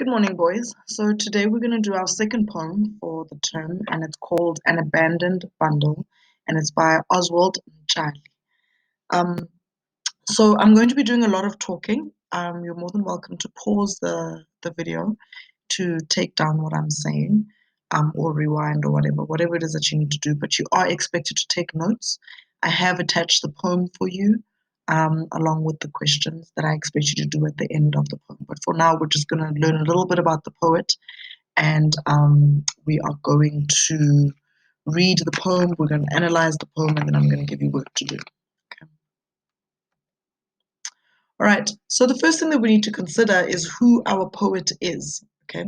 Good morning, boys. So today we're going to do our second poem for the term, and it's called An Abandoned Bundle, and it's by Oswald Mchali. Um, so I'm going to be doing a lot of talking. You're more than welcome to pause the video to take down what I'm saying, or rewind or whatever it is that you need to do. But you are expected to take notes. I have attached the poem for you, along with the questions that I expect you to do at the end of the poem. But for now, we're just going to learn a little bit about the poet, and we are going to read the poem. We're going to analyze the poem, and then I'm going to give you work to do. Okay. All right. So the first thing that we need to consider is who our poet is. Okay.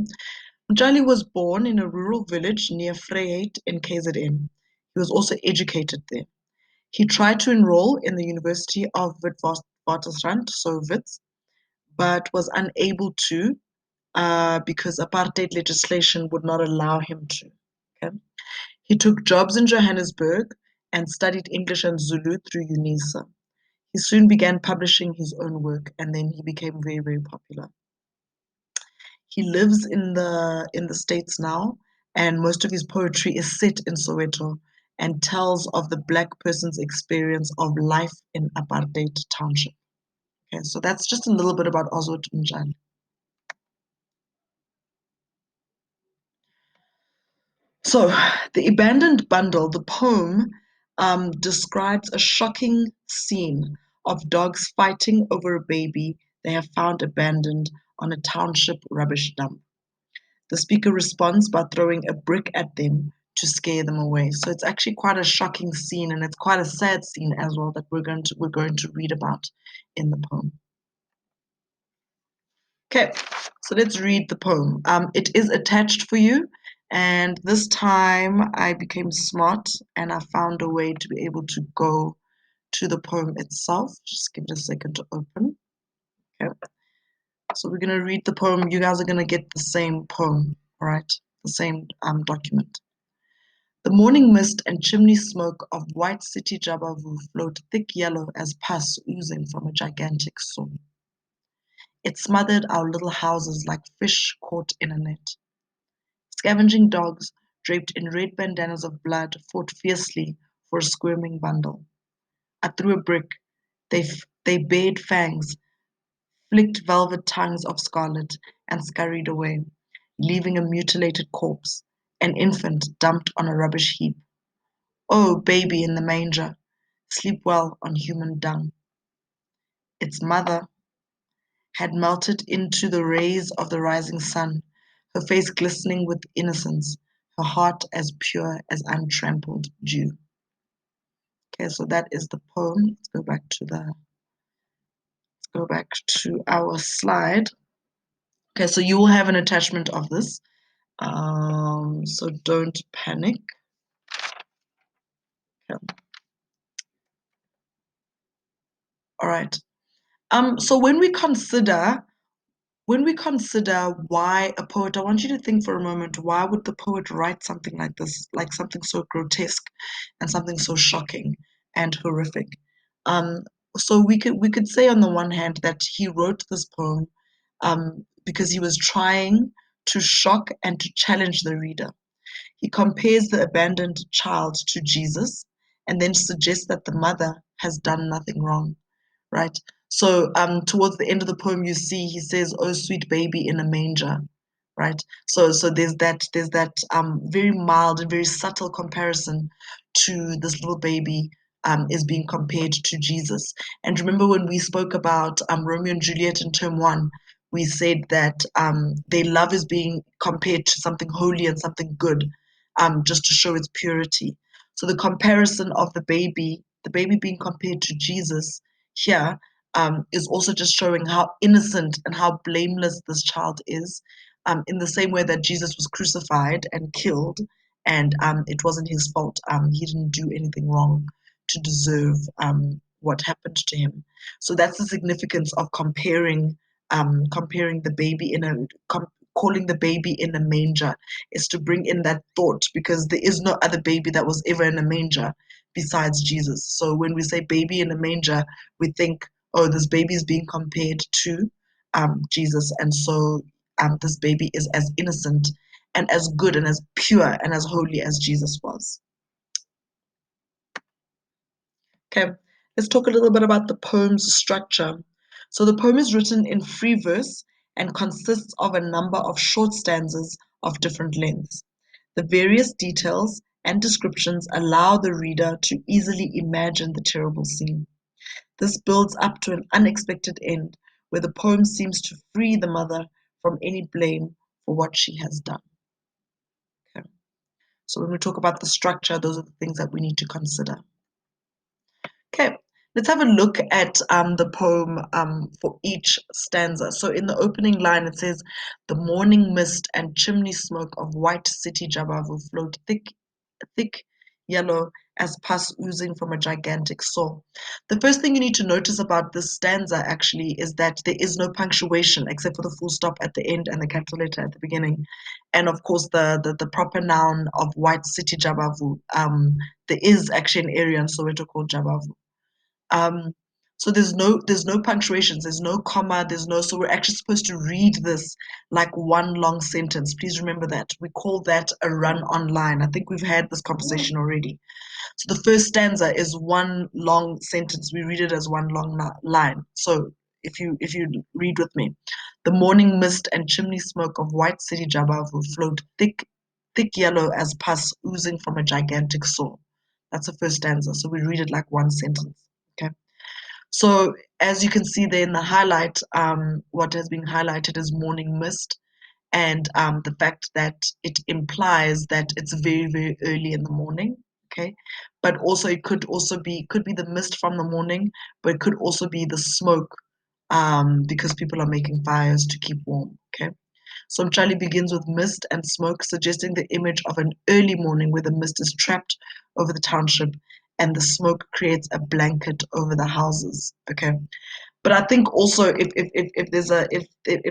Mjali was born in a rural village near Vryheid in KZN. He was also educated there. He tried to enroll in the University of Witwatersrand, so Wits, but was unable to because apartheid legislation would not allow him to. Okay? He took jobs in Johannesburg and studied English and Zulu through UNISA. He soon began publishing his own work, and then he became very, very popular. He lives in the States now, and most of his poetry is set in Soweto and tells of the Black person's experience of life in apartheid township. Okay, so that's just a little bit about Oswald Mjali. So, The Abandoned Bundle, the poem, describes a shocking scene of dogs fighting over a baby they have found abandoned on a township rubbish dump. The speaker responds by throwing a brick at them to scare them away. So it's actually quite a shocking scene, and it's quite a sad scene as well that we're going to read about in the poem. Okay, so let's read the poem. It is attached for you, and this time I became smart and I found a way to be able to go to the poem itself. Just give it a second to open. Okay, so we're going to read the poem. You guys are going to get the same poem, all right? The same document. The morning mist and chimney smoke of white city Jabavu float thick yellow as pus oozing from a gigantic saw. It smothered our little houses like fish caught in a net. Scavenging dogs, draped in red bandanas of blood, fought fiercely for a squirming bundle. I threw a brick. They bared fangs, flicked velvet tongues of scarlet, and scurried away, leaving a mutilated corpse, an infant dumped on a rubbish heap. Oh, baby in the manger, sleep well on human dung. Its mother had melted into the rays of the rising sun, her face glistening with innocence, her heart as pure as untrampled dew. Okay, so that is the poem. Let's go back to our slide. Okay, so you will have an attachment of this. So don't panic. Okay. All right. So when we consider why a poet, I want you to think for a moment, why would the poet write something like this, like something so grotesque and something so shocking and horrific? Um, so we could say on the one hand that he wrote this poem because he was trying to shock and to challenge the reader. He compares the abandoned child to Jesus and then suggests that the mother has done nothing wrong, right? So towards the end of the poem, you see he says, "Oh, sweet baby in a manger," right? So there's that very mild and very subtle comparison to this little baby is being compared to Jesus. And remember when we spoke about Romeo and Juliet in term one, we said that their love is being compared to something holy and something good, just to show its purity. So the comparison of the baby being compared to Jesus here is also just showing how innocent and how blameless this child is, in the same way that Jesus was crucified and killed, and it wasn't his fault. He didn't do anything wrong to deserve what happened to him. So that's the significance of comparing the baby calling the baby in a manger, is to bring in that thought, because there is no other baby that was ever in a manger besides Jesus. So when we say baby in a manger, we think, oh, this baby is being compared to Jesus, and so this baby is as innocent and as good and as pure and as holy as Jesus was. Okay, let's talk a little bit about the poem's structure. So the poem is written in free verse and consists of a number of short stanzas of different lengths. The various details and descriptions allow the reader to easily imagine the terrible scene. This builds up to an unexpected end, where the poem seems to free the mother from any blame for what she has done. Okay. So when we talk about the structure, those are the things that we need to consider. Okay, let's have a look at the poem for each stanza. So in the opening line, it says, "The morning mist and chimney smoke of white city Jabavu float thick yellow as pus oozing from a gigantic saw." The first thing you need to notice about this stanza actually is that there is no punctuation except for the full stop at the end and the capital letter at the beginning. And of course, the proper noun of white city Jabavu. There is actually an area in Soweto called Jabavu. Um, so there's no punctuations, there's no comma, so we're actually supposed to read this like one long sentence. Please remember that. We call that a run on line. I think we've had this conversation already. So the first stanza is one long sentence. We read it as one long line. So if you read with me, "The morning mist and chimney smoke of white city Jabavu float thick yellow as pus oozing from a gigantic saw." That's the first stanza. So we read it like one sentence. Okay. So as you can see there in the highlight, what has been highlighted is morning mist, and the fact that it implies that it's very, very early in the morning. Okay, but also it could be the mist from the morning, but it could also be the smoke, because people are making fires to keep warm. Okay. So Mchali begins with mist and smoke, suggesting the image of an early morning where the mist is trapped over the township and the smoke creates a blanket over the houses. Okay. But I think also if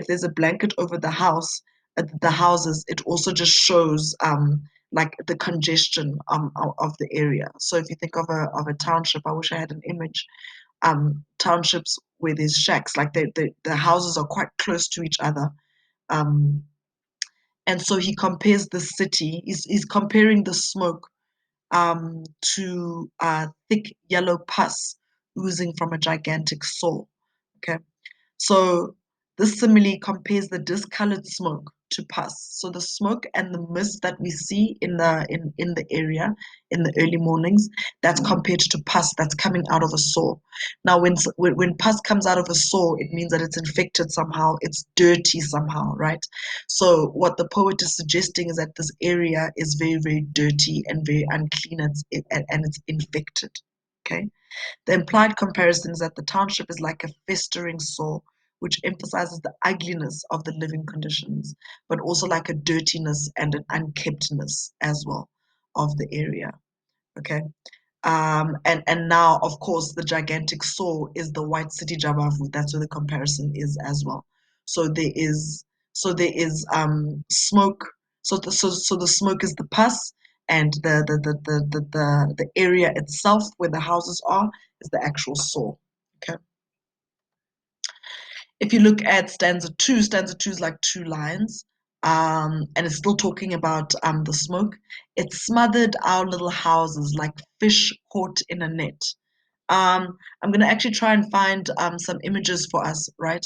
there's a blanket over the houses, it also just shows like the congestion of the area. So if you think of a township, I wish I had an image. Townships where there's shacks, like the houses are quite close to each other. Um, and so he compares the city. He's comparing the smoke to thick yellow pus oozing from a gigantic saw. Okay. So this simile compares the discolored smoke to pus. So the smoke and the mist that we see in the area in the early mornings, that's compared to pus that's coming out of a sore. Now, when pus comes out of a sore, it means that it's infected somehow, it's dirty somehow, right? So what the poet is suggesting is that this area is very, very dirty and very unclean, and it's infected. Okay. The implied comparison is that the township is like a festering sore, which emphasizes the ugliness of the living conditions, but also like a dirtiness and an unkeptness as well of the area. Okay. And now, of course, the gigantic saw is the white city Jabavu. That's where the comparison is as well. So there is smoke. So the smoke is the pus, and the area itself where the houses are is the actual saw. Okay. If you look at stanza two is like two lines, and it's still talking about the smoke. It smothered our little houses like fish caught in a net. I'm going to actually try and find some images for us, right?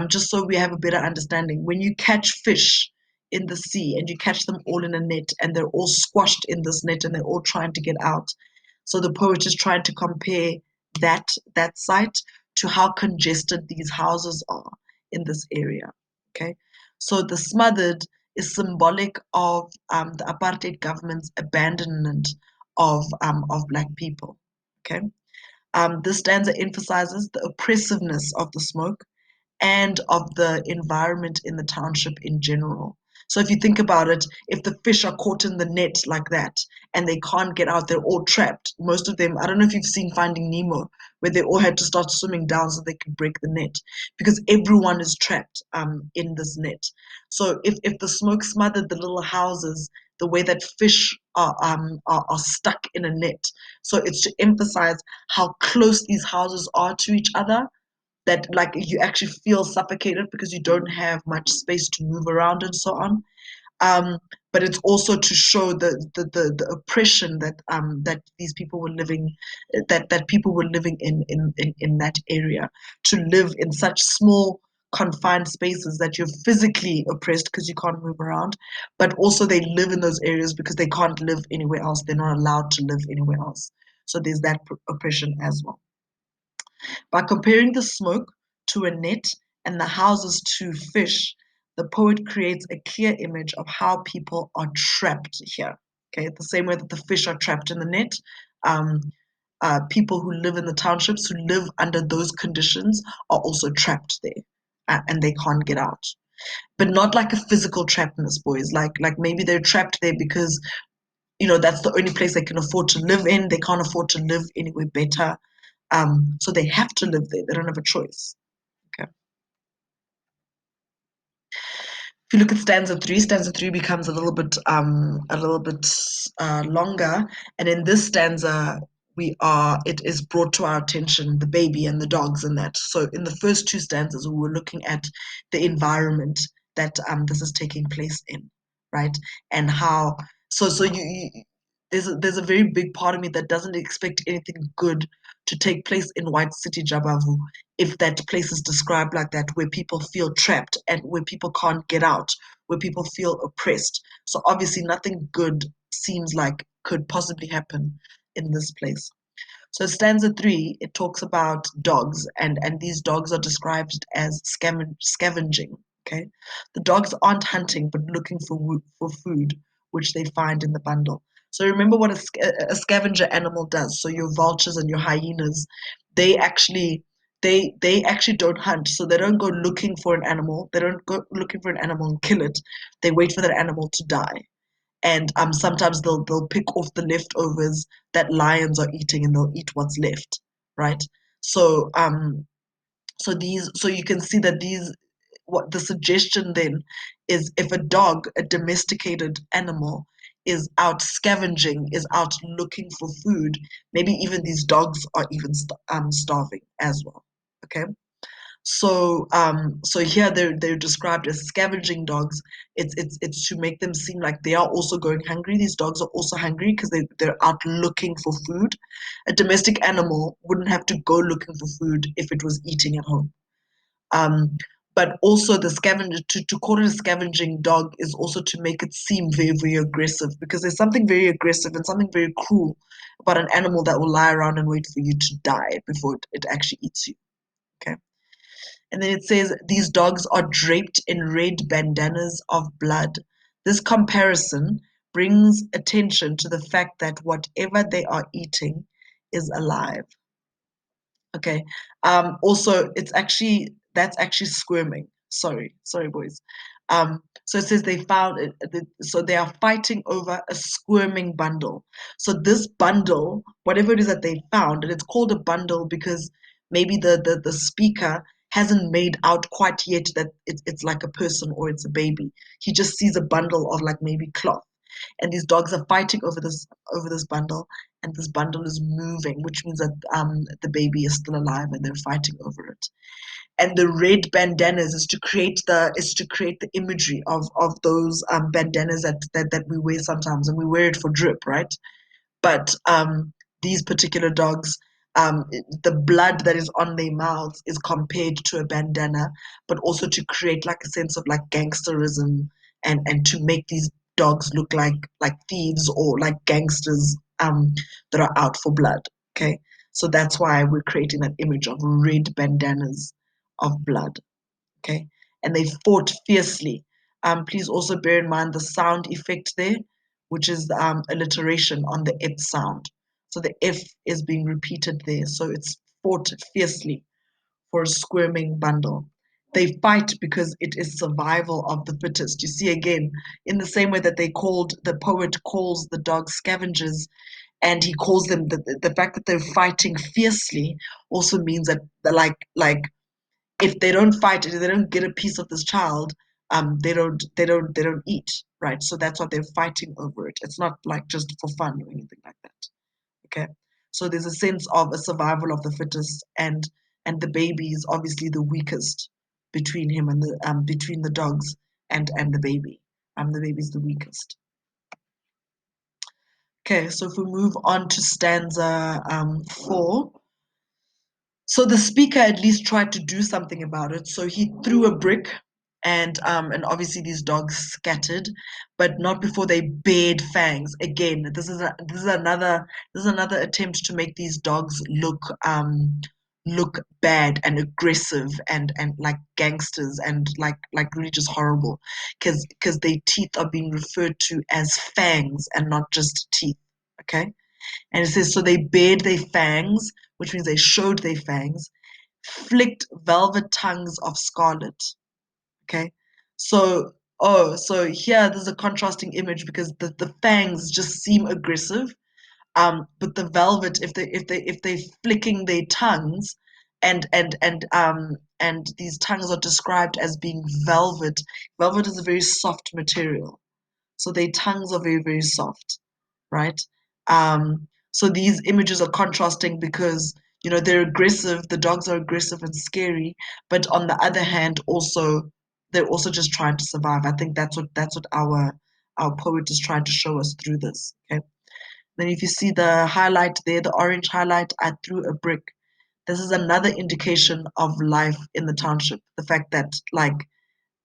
Just so we have a better understanding. When you catch fish in the sea and you catch them all in a net and they're all squashed in this net and they're all trying to get out. So the poet is trying to compare that sight to how congested these houses are in this area. Okay, so the smothered is symbolic of the apartheid government's abandonment of black people. Okay, this stanza emphasizes the oppressiveness of the smoke and of the environment in the township in general. So if you think about it, if the fish are caught in the net like that and they can't get out, they're all trapped. Most of them, I don't know if you've seen Finding Nemo, where they all had to start swimming down so they could break the net, because everyone is trapped in this net. So if the smoke smothered the little houses, the way that fish are stuck in a net. So it's to emphasize how close these houses are to each other, that like you actually feel suffocated because you don't have much space to move around and so on. um, but it's also to show the oppression that these people were living, that people were living in that area, to live in such small confined spaces that you're physically oppressed because you can't move around, but also they live in those areas because they can't live anywhere else. They're not allowed to live anywhere else. So there's that oppression as well. By comparing the smoke to a net and the houses to fish, the poet creates a clear image of how people are trapped here. Okay, the same way that the fish are trapped in the net, um, people who live in the townships, who live under those conditions, are also trapped there, and they can't get out. But not like a physical trappedness, boys. Like maybe they're trapped there because that's the only place they can afford to live in. They can't afford to live anywhere better. So they have to live there. They don't have a choice. Okay. If you look at stanza three becomes a little bit longer, and in this stanza it is brought to our attention the baby and the dogs and that. So in the first two stanzas, we were looking at the environment that this is taking place in, right? And how so you there's a very big part of me that doesn't expect anything good to take place in White City, Jabavu, if that place is described like that, where people feel trapped and where people can't get out, where people feel oppressed. So obviously nothing good seems like could possibly happen in this place. So stanza three, it talks about dogs, and these dogs are described as scavenging. Okay, the dogs aren't hunting but looking for food, which they find in the bundle. So remember what a scavenger animal does. So your vultures and your hyenas, they actually they actually don't hunt. So they don't go looking for an animal. They don't go looking for an animal and kill it. They wait for that animal to die, and sometimes they'll pick off the leftovers that lions are eating, and they'll eat what's left, right? So so you can see that these what the suggestion then is, if a dog, a domesticated animal, is out scavenging, is out looking for food, maybe even these dogs are even starving as well. Okay. So here they're described as scavenging dogs. It's to make them seem like they are also going hungry. These dogs are also hungry because they're out looking for food. A domestic animal wouldn't have to go looking for food if it was eating at home. Um, but also the scavenger to call it a scavenging dog is also to make it seem very, very aggressive, because there's something very aggressive and something very cruel about an animal that will lie around and wait for you to die before it actually eats you. Okay. And then it says, these dogs are draped in red bandanas of blood. This comparison brings attention to the fact that whatever they are eating is alive. Okay. Also, that's actually squirming. Sorry, boys. So it says they found it. So they are fighting over a squirming bundle. So this bundle, whatever it is that they found, and it's called a bundle because maybe the speaker hasn't made out quite yet that it's like a person or it's a baby. He just sees a bundle of like maybe cloth, and these dogs are fighting over this bundle, and this bundle is moving, which means that the baby is still alive and they're fighting over it. And the red bandanas is to create the imagery of those bandanas that we wear sometimes, and we wear it for drip, right? But these particular dogs, the blood that is on their mouths is compared to a bandana, but also to create like a sense of like gangsterism, and to make these dogs look like thieves or like gangsters that are out for blood. Okay, so that's why we're creating that image of red bandanas of blood. Okay, and they fought fiercely. Please also bear in mind the sound effect there, which is alliteration on the it sound. So the F is being repeated there. So it's fought fiercely for a squirming bundle. They fight because it is survival of the fittest. You see, again, in the same way that the poet calls the dogs scavengers, and he calls them the fact that they're fighting fiercely also means that like if they don't fight, if they don't get a piece of this child, they don't eat, right? So that's why they're fighting over it. It's not like just for fun or anything like that. Okay, so there's a sense of a survival of the fittest, and and the baby is obviously the weakest between him and between the dogs and the baby. The baby's the weakest. Okay, so if we move on to stanza 4. So the speaker at least tried to do something about it. So he threw a brick, and obviously these dogs scattered, but not before they bared fangs. Again, this is another attempt to make these dogs look bad and aggressive and like gangsters and like really just horrible, because their teeth are being referred to as fangs and not just teeth. Okay. And it says, so they bared their fangs, which means they showed their fangs, flicked velvet tongues of scarlet. Okay. So, so here there's a contrasting image because the fangs just seem aggressive. But the velvet, if they're flicking their tongues, and these tongues are described as being velvet. Velvet is a very soft material. So their tongues are very, very soft, right? So these images are contrasting because they're aggressive. The dogs are aggressive and scary, but on the other hand, also they're also just trying to survive. I think that's what our poet is trying to show us through this. Okay. Then if you see the highlight there, the orange highlight, I threw a brick. This is another indication of life in the township. The fact that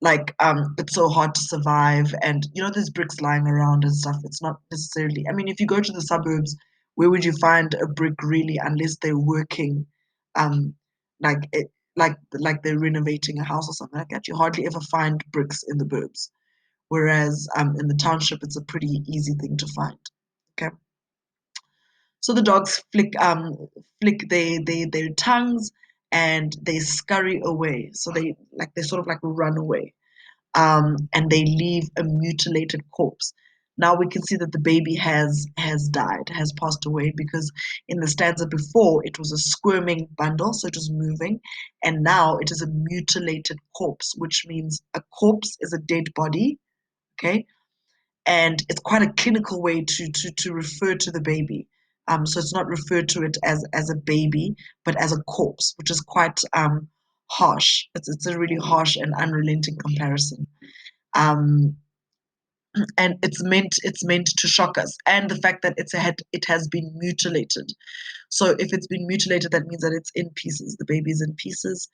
it's so hard to survive, and there's bricks lying around and stuff. It's not necessarily, I mean, if you go to the suburbs, where would you find a brick really, unless they're working, um like it like they're renovating a house or something like that. You hardly ever find bricks in the burbs, whereas in the township it's a pretty easy thing to find. Okay. So the dogs flick their tongues, and they scurry away. So they sort of like run away, and they leave a mutilated corpse. Now we can see that the baby has died, has passed away, because in the stanza before it was a squirming bundle, so it was moving, and now it is a mutilated corpse, which means a corpse is a dead body, okay, and it's quite a clinical way to refer to the baby. So it's not referred to it as a baby, but as a corpse, which is quite harsh. It's a really harsh and unrelenting comparison. Um, and it's meant to shock us, and the fact that it has been mutilated. So if it's been mutilated, that means that it's in pieces. The baby is in pieces,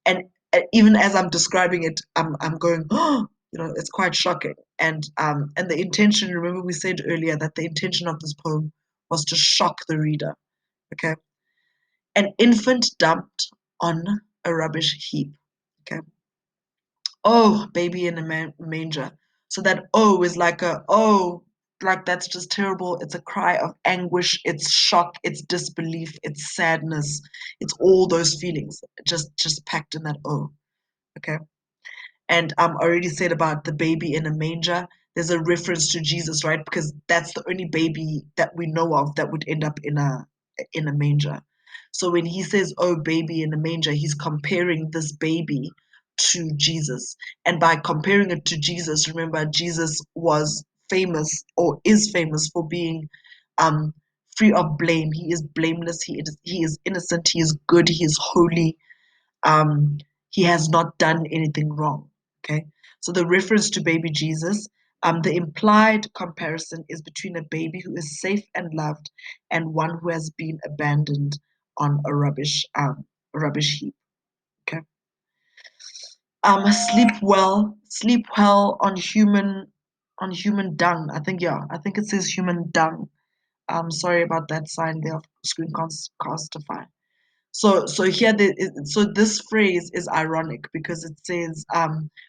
and even as I'm describing it, I'm going, oh, it's quite shocking. And the intention. Remember, we said earlier that the intention of this poem was to shock the reader. Okay, an infant dumped on a rubbish heap. Okay. Oh, baby in a manger. So that oh is like like that's just terrible. It's a cry of anguish, it's shock, it's disbelief, it's sadness, it's all those feelings just packed in that oh. Okay. And already said about the baby in a manger. There's a reference to Jesus, right? Because that's the only baby that we know of that would end up in a manger. So when he says, "Oh, baby in a manger," he's comparing this baby to Jesus. And by comparing it to Jesus, remember, Jesus was famous, or is famous, for being um, free of blame. He is blameless. He is innocent. He is good. He is holy. um, he has not done anything wrong. Okay, so the reference to baby Jesus, the implied comparison is between a baby who is safe and loved and one who has been abandoned on a rubbish heap. Okay, sleep well on human dung. I think, yeah, I think it says human dung. Sorry about that sign there of screencastify. So here, so this phrase is ironic because it says,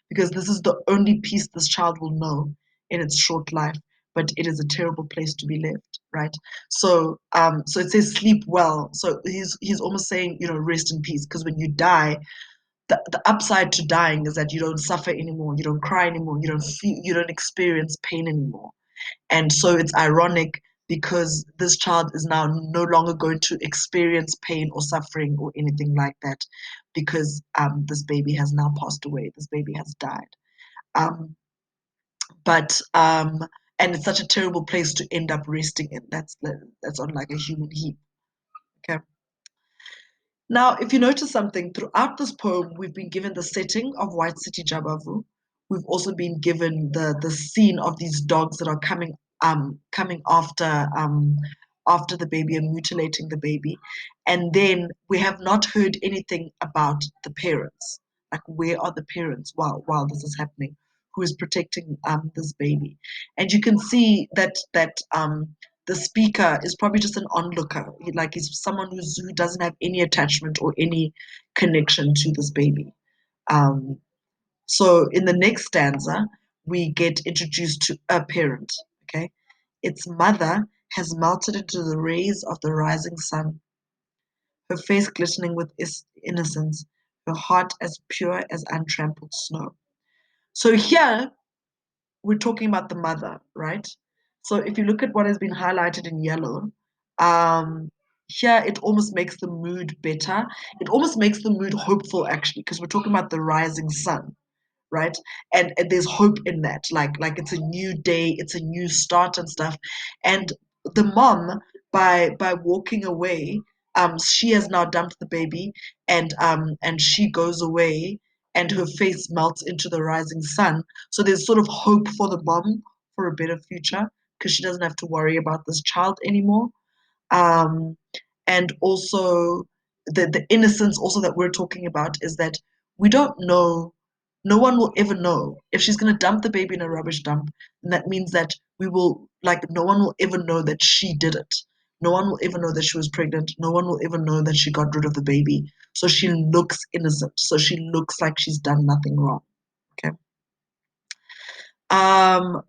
because this is the only peace this child will know in its short life, but it is a terrible place to be left, right? So it says sleep well. So he's almost saying, rest in peace, because when you die, the upside to dying is that you don't suffer anymore, you don't cry anymore, you don't experience pain anymore. And so it's ironic because this child is now no longer going to experience pain or suffering or anything like that, because this baby has now passed away. This baby has died. Um, but and it's such a terrible place to end up resting in. That's on like a human heap. Okay. Now, if you notice something, throughout this poem, we've been given the setting of White City Jabavu. We've also been given the scene of these dogs that are coming after the baby and mutilating the baby. And then we have not heard anything about the parents. Like, where are the parents while this is happening? Who is protecting this baby? And you can see that the speaker is probably just an onlooker. Like, he's someone who doesn't have any attachment or any connection to this baby. Um, so in the next stanza, we get introduced to a parent. Okay, its mother has melted into the rays of the rising sun, her face glistening with innocence, her heart as pure as untrampled snow. So here we're talking about the mother, right? So if you look at what has been highlighted in yellow, um, here it almost makes the mood better. It almost makes the mood hopeful, actually, because we're talking about the rising sun, right? And there's hope in that. Like it's a new day, it's a new start and stuff. And the mom, by walking away, she has now dumped the baby, and she goes away, and her face melts into the rising sun. So there's sort of hope for the mom for a better future because she doesn't have to worry about this child anymore. Um, and also the innocence also that we're talking about is that we don't know, no one will ever know if she's going to dump the baby in a rubbish dump. And that means that we will, like, no one will ever know that she did it. No one will ever know that she was pregnant. No one will ever know that she got rid of the baby. So she looks innocent, so she looks like she's done nothing wrong. Okay. um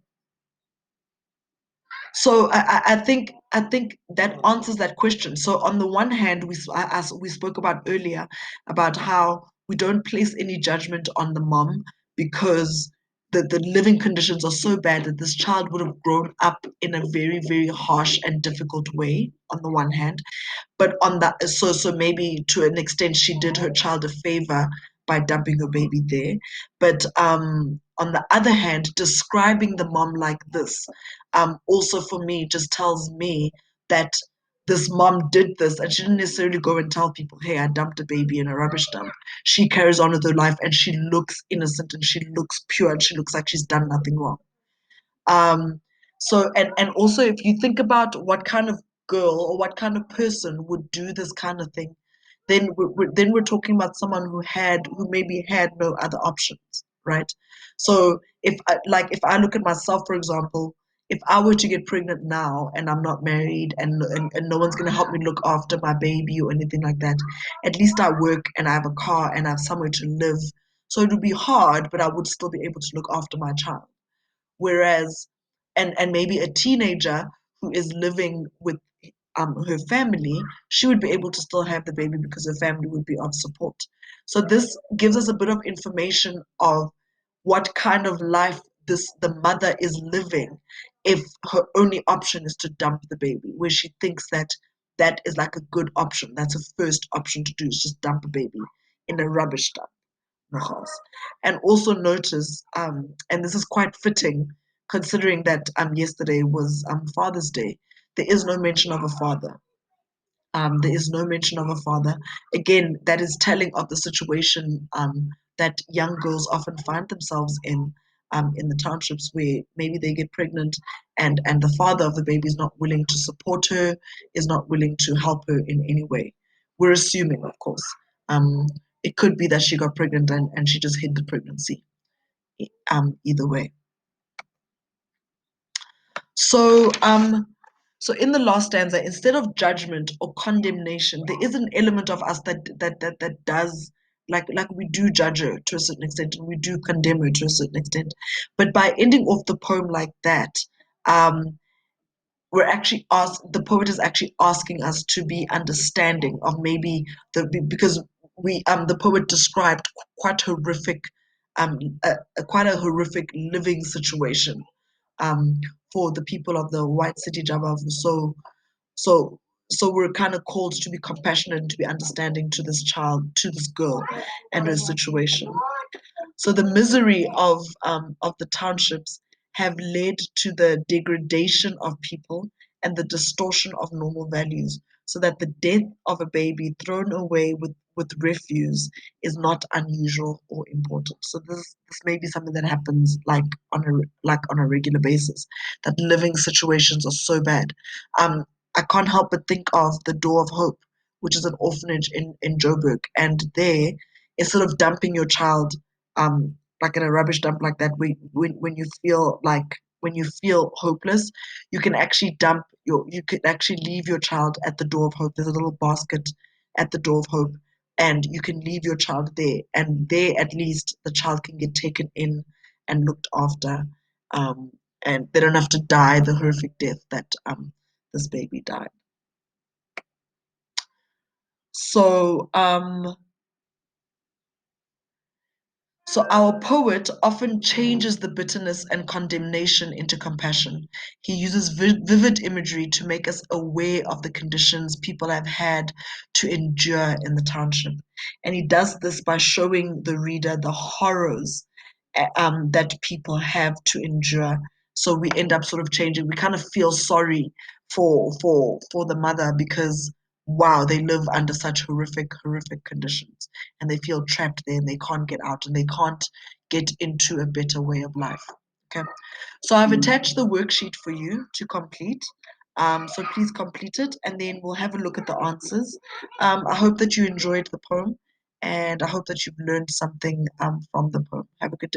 So I think that answers that question. So on the one hand, as we spoke about earlier, about how we don't place any judgment on the mom because the living conditions are so bad that this child would have grown up in a very, very harsh and difficult way, on the one hand. But on that, so maybe to an extent she did her child a favor by dumping her baby there. But on the other hand, describing the mom like this, also for me just tells me that this mom did this and she didn't necessarily go and tell people, hey, I dumped a baby in a rubbish dump. She carries on with her life and she looks innocent and she looks pure and she looks like she's done nothing wrong. um, and also, if you think about what kind of girl or what kind of person would do this kind of thing, then we're talking about someone who maybe had no other options, right? So if I look at myself, for example, if I were to get pregnant now and I'm not married and no one's going to help me look after my baby or anything like that, at least I work and I have a car and I have somewhere to live. So it would be hard, but I would still be able to look after my child. Whereas, and maybe a teenager who is living with her family, she would be able to still have the baby because her family would be of support. So this gives us a bit of information of what kind of life the mother is living if her only option is to dump the baby, where she thinks that that is like a good option. That's a first option to do, is just dump a baby in a rubbish dump. Nogals. And also notice, and this is quite fitting considering that yesterday was Father's Day, there is no mention of a father. There is no mention of a father. Again, that is telling of the situation that young girls often find themselves in the townships, where maybe they get pregnant and the father of the baby is not willing to support her, is not willing to help her in any way. We're assuming, of course. Um, it could be that she got pregnant and she just hid the pregnancy. Either way. So, so in the last stanza, instead of judgment or condemnation, there is an element of us that does, like we do judge her to a certain extent and we do condemn her to a certain extent. But by ending off the poem like that, um, the poet is actually asking us to be understanding of maybe because the poet described quite horrific, quite a horrific living situation um, for the people of the White City Jabavu. So, so we're kind of called to be compassionate and to be understanding to this child, to this girl, and her situation. So the misery of the townships have led to the degradation of people and the distortion of normal values. so that the death of a baby thrown away with refuse is not unusual or important. So this may be something that happens on a regular basis. That living situations are so bad. I can't help but think of the Door of Hope, which is an orphanage in Joburg, and there, instead of dumping your child like in a rubbish dump like that, when you feel hopeless, you can actually leave your child at the Door of Hope. There's a little basket at the Door of Hope, and you can leave your child there, and there at least the child can get taken in and looked after, um, and they don't have to die the horrific death that this baby died. So So our poet often changes the bitterness and condemnation into compassion. He uses vivid imagery to make us aware of the conditions people have had to endure in the township. And he does this by showing the reader the horrors that people have to endure. So we end up sort of changing. We kind of feel sorry for the mother because wow, they live under such horrific conditions, and they feel trapped there and they can't get out and they can't get into a better way of life. Okay, so I've attached the worksheet for you to complete. So please complete it and then we'll have a look at the answers. I hope that you enjoyed the poem and I hope that you've learned something from the poem. Have a good day.